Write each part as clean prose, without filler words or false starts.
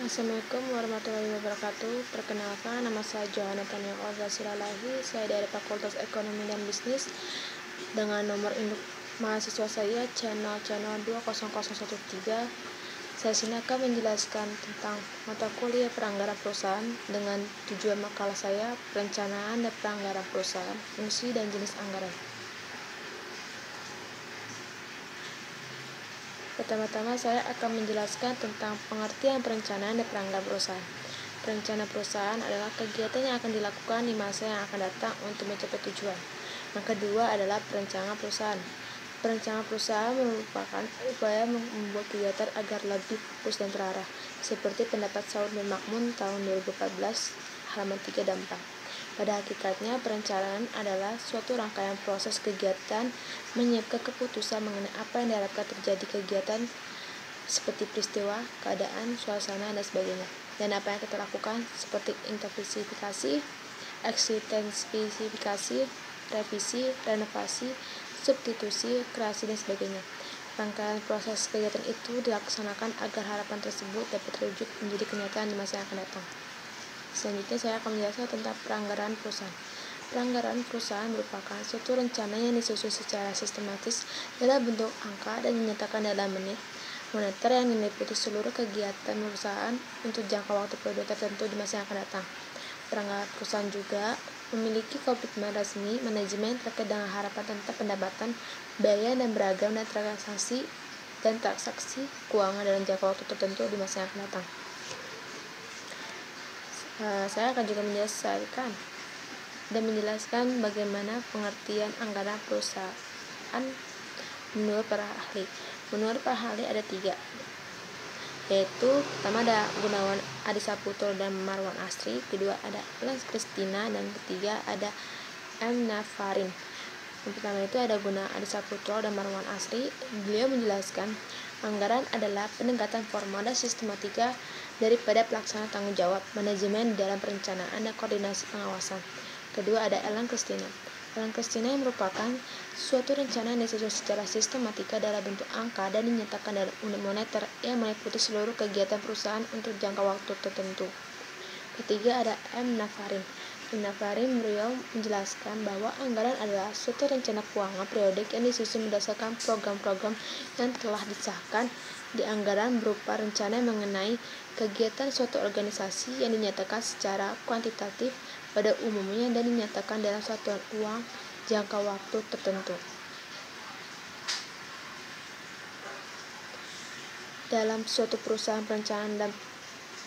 Assalamualaikum warahmatullahi wabarakatuh. Perkenalkan, nama saya Johanna Tania Olga Silalahi. Saya dari Fakultas Ekonomi dan Bisnis. Dengan nomor induk mahasiswa saya channel 20013. Saya sini akan menjelaskan tentang mata kuliah peranggaran perusahaan dengan tujuan makalah saya, perencanaan dan peranggaran perusahaan, fungsi dan jenis anggaran. Pertama-tama saya akan menjelaskan tentang pengertian perencanaan dan peranggaran perusahaan. Perencanaan perusahaan adalah kegiatan yang akan dilakukan di masa yang akan datang untuk mencapai tujuan. Yang kedua adalah perencanaan perusahaan. Perencanaan perusahaan merupakan upaya membuat kegiatan agar lebih fokus dan terarah, seperti pendapat Saud bin Makmun tahun 2014, halaman 3 dan 4. Pada hakikatnya, perencanaan adalah suatu rangkaian proses kegiatan menyiapkan keputusan mengenai apa yang diharapkan terjadi kegiatan seperti peristiwa, keadaan, suasana, dan sebagainya. Dan apa yang kita lakukan seperti intensifikasi, ekstensifikasi, revisi, renovasi, substitusi, kreasi, dan sebagainya. Rangkaian proses kegiatan itu dilaksanakan agar harapan tersebut dapat terwujud menjadi kenyataan di masa yang akan datang. Selanjutnya saya akan menjelaskan tentang peranggaran perusahaan. Peranggaran perusahaan merupakan suatu rencana yang disusun secara sistematis dalam bentuk angka dan dinyatakan dalam menit moneter yang meliputi seluruh kegiatan perusahaan untuk jangka waktu periode tertentu di masa yang akan datang. Peranggaran perusahaan juga memiliki komitmen resmi manajemen terkait dengan harapan tentang pendapatan, biaya, dan beragam dan transaksi keuangan dalam jangka waktu tertentu di masa yang akan datang. Saya akan juga menjelaskan bagaimana pengertian anggaran perusahaan menurut para ahli. Menurut para ahli ada 3, yaitu pertama ada Gunawan Adisaputro dan Marwan Asri, kedua ada Elang Kristina, dan ketiga ada M. Nafarin. Yang pertama itu ada Gunawan Adisaputro dan Marwan Asri. Beliau menjelaskan anggaran adalah pendekatan formal dan sistematika daripada pelaksanaan tanggung jawab manajemen dalam perencanaan dan koordinasi pengawasan. Kedua ada Elang Kristina. Elang Kristina yang merupakan suatu rencana yang disusun secara sistematika dalam bentuk angka dan dinyatakan dalam unit moneter yang meliputi seluruh kegiatan perusahaan untuk jangka waktu tertentu. Ketiga ada M. Nafarin. Beliau menjelaskan bahwa anggaran adalah suatu rencana keuangan periodik yang disusun berdasarkan program-program yang telah disahkan di anggaran berupa rencana mengenai kegiatan suatu organisasi yang dinyatakan secara kuantitatif pada umumnya dan dinyatakan dalam satuan uang jangka waktu tertentu. Dalam suatu perusahaan perencanaan dan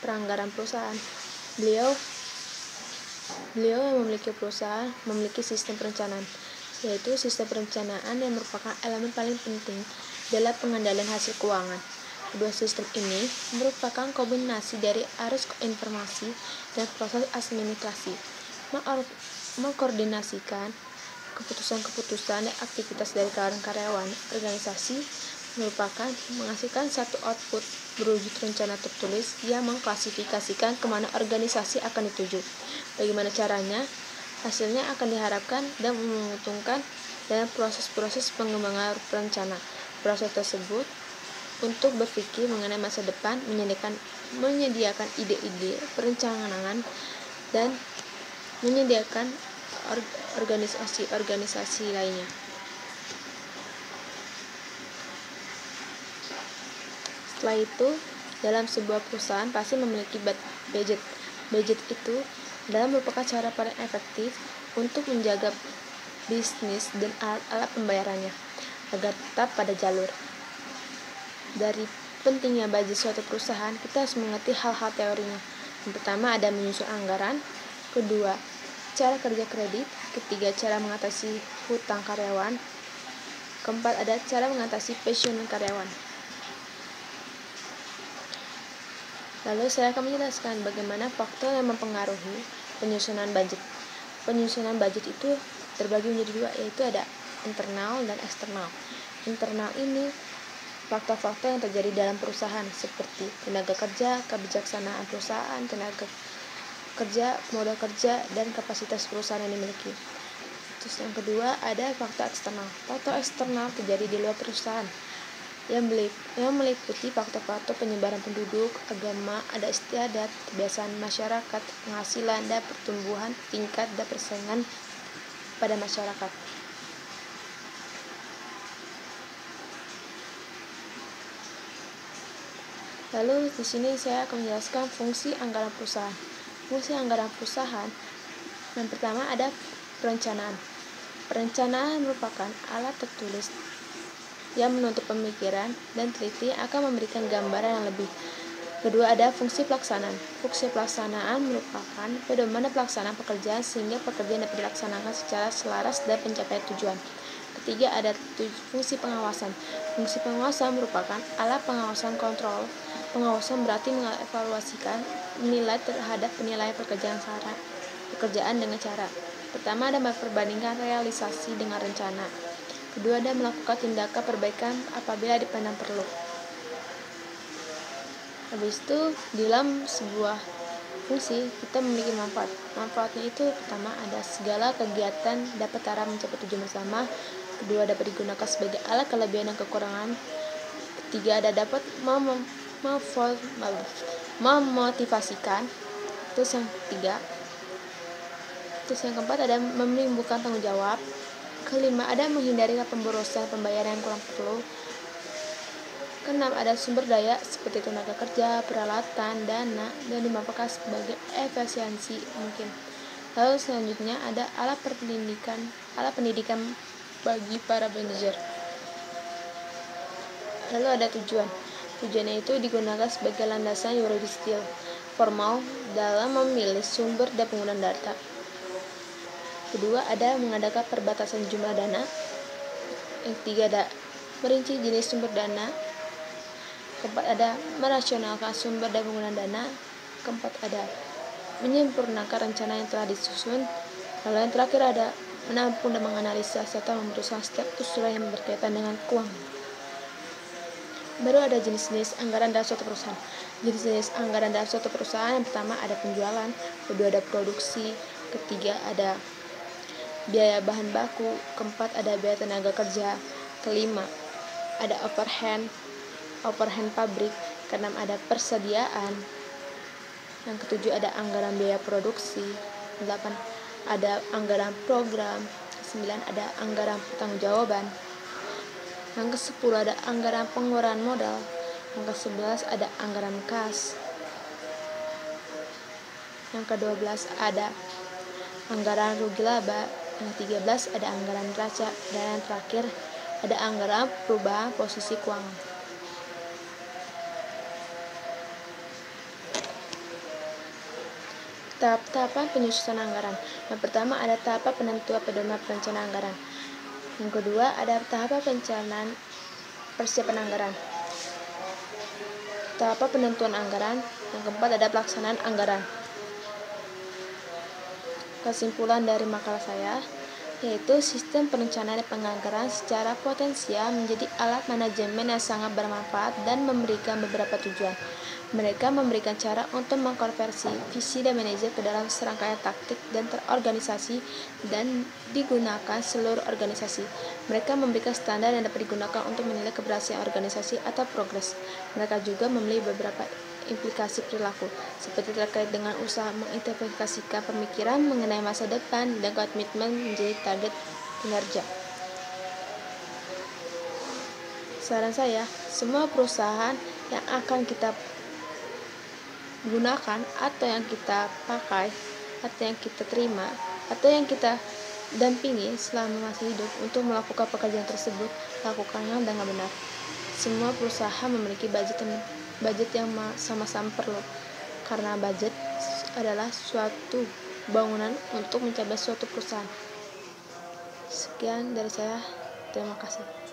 peranggaran perusahaan, beliau yang memiliki perusahaan memiliki sistem perencanaan, yaitu sistem perencanaan yang merupakan elemen paling penting dalam pengendalian hasil keuangan. Kedua sistem ini merupakan kombinasi dari arus informasi dan proses administrasi, mengkoordinasikan keputusan-keputusan dan aktivitas dari karyawan organisasi, merupakan menghasilkan satu output berwujud rencana tertulis yang mengklasifikasikan kemana organisasi akan dituju, bagaimana caranya, hasilnya akan diharapkan dan menguntungkan dalam proses-proses pengembangan perencana. Proses tersebut untuk berpikir mengenai masa depan, menyediakan ide-ide perencanaan dan menyediakan organisasi lainnya. Setelah itu, dalam sebuah perusahaan pasti memiliki budget. Budget itu adalah merupakan cara paling efektif untuk menjaga bisnis dan alat pembayarannya agar tetap pada jalur. Dari pentingnya budget suatu perusahaan, kita harus mengerti hal-hal teorinya. Yang pertama ada menyusun anggaran, kedua cara kerja kredit, ketiga cara mengatasi hutang karyawan, keempat ada cara mengatasi pensiunan karyawan. Lalu saya akan menjelaskan bagaimana faktor yang mempengaruhi penyusunan budget. Penyusunan budget itu terbagi menjadi 2, yaitu ada internal dan eksternal. Internal ini faktor-faktor yang terjadi dalam perusahaan seperti tenaga kerja, kebijaksanaan perusahaan, tenaga kerja, modal kerja, dan kapasitas perusahaan yang dimiliki. Terus yang kedua ada faktor eksternal. Faktor eksternal terjadi di luar perusahaan. yang meliputi faktor-faktor penyebaran penduduk, agama, adat istiadat, kebiasaan masyarakat, penghasilan, dan pertumbuhan tingkat dan persaingan pada masyarakat. Lalu di sini saya akan menjelaskan fungsi anggaran perusahaan. Fungsi anggaran perusahaan yang pertama ada perencanaan. Perencanaan merupakan alat tertulis yang menuntut pemikiran dan teliti akan memberikan gambaran yang lebih. Kedua ada fungsi pelaksanaan. Fungsi pelaksanaan merupakan pedoman pelaksanaan pekerjaan sehingga pekerjaan dapat dilaksanakan secara selaras dan pencapaian tujuan. Ketiga ada fungsi pengawasan. Fungsi pengawasan merupakan alat pengawasan kontrol. Pengawasan berarti mengevaluasikan nilai terhadap penilaian pekerjaan dengan cara pertama ada memperbandingkan realisasi dengan rencana. Kedua ada melakukan tindakan perbaikan apabila dipandang perlu. Habis itu di dalam sebuah fungsi kita memiliki manfaat. Manfaatnya itu pertama ada segala kegiatan dapat arah mencapai tujuan bersama. Kedua dapat digunakan sebagai alat kelebihan dan kekurangan. Ketiga ada dapat memotivasikan. Terus yang ketiga. Terus yang keempat ada menimbulkan tanggung jawab. Kelima ada menghindari pemborosan pembayaran yang kurang perlu. Keenam ada sumber daya seperti tenaga kerja, peralatan, dana dan dimanfaatkan sebagai efisiensi mungkin. Lalu selanjutnya ada alat pendidikan bagi para manajer. Lalu ada tujuan. Tujuannya itu digunakan sebagai landasan yuridis formal dalam memilih sumber dan penggunaan data. Kedua ada mengadakan perbatasan jumlah dana. Yang ketiga ada merinci jenis sumber dana. Keempat ada merasionalkan sumber dan penggunaan dana. Keempat ada menyempurnakan rencana yang telah disusun. Lalu yang terakhir ada menampung dan menganalisa serta memutuskan setiap usulan yang berkaitan dengan keuangan. Baru ada jenis-jenis anggaran dalam suatu perusahaan. Jenis-jenis anggaran dalam suatu perusahaan yang pertama ada penjualan, kedua ada produksi, ketiga ada biaya bahan baku, keempat ada biaya tenaga kerja, kelima ada overhead pabrik, keenam ada persediaan, yang ketujuh ada anggaran biaya produksi, 8 ada anggaran program, 9 ada anggaran pertanggungjawaban, yang ke-10 ada anggaran pengeluaran modal, yang ke-11 ada anggaran kas, yang ke-12 ada anggaran rugi laba, yang ke-13 ada anggaran neraca, dan yang terakhir ada anggaran perubahan posisi keuangan. Tahap-tahapan penyusunan anggaran. Yang pertama ada tahapan penentuan pedoman perencanaan anggaran. Yang kedua ada tahapan perencanaan persiapan anggaran. Tahapan penentuan anggaran. Yang keempat ada pelaksanaan anggaran. Kesimpulan dari makalah saya yaitu sistem perencanaan dan penganggaran secara potensial menjadi alat manajemen yang sangat bermanfaat dan memberikan beberapa tujuan. Mereka memberikan cara untuk mengkonversi visi dan manajer ke dalam serangkaian taktik dan terorganisasi dan digunakan seluruh organisasi. Mereka memberikan standar yang dapat digunakan untuk menilai keberhasilan organisasi atau progres. Mereka juga memiliki beberapa implikasi perilaku, seperti terkait dengan usaha mengidentifikasikan pemikiran mengenai masa depan dan komitmen menjadi target kinerja. Saran saya, semua perusahaan yang akan kita gunakan atau yang kita pakai atau yang kita terima atau yang kita dampingi selama masih hidup untuk melakukan pekerjaan tersebut, lakukannya dengan benar. Semua perusahaan memiliki budget yang sama-sama perlu, karena budget adalah suatu bangunan untuk mencapai suatu perusahaan. Sekian dari saya, terima kasih.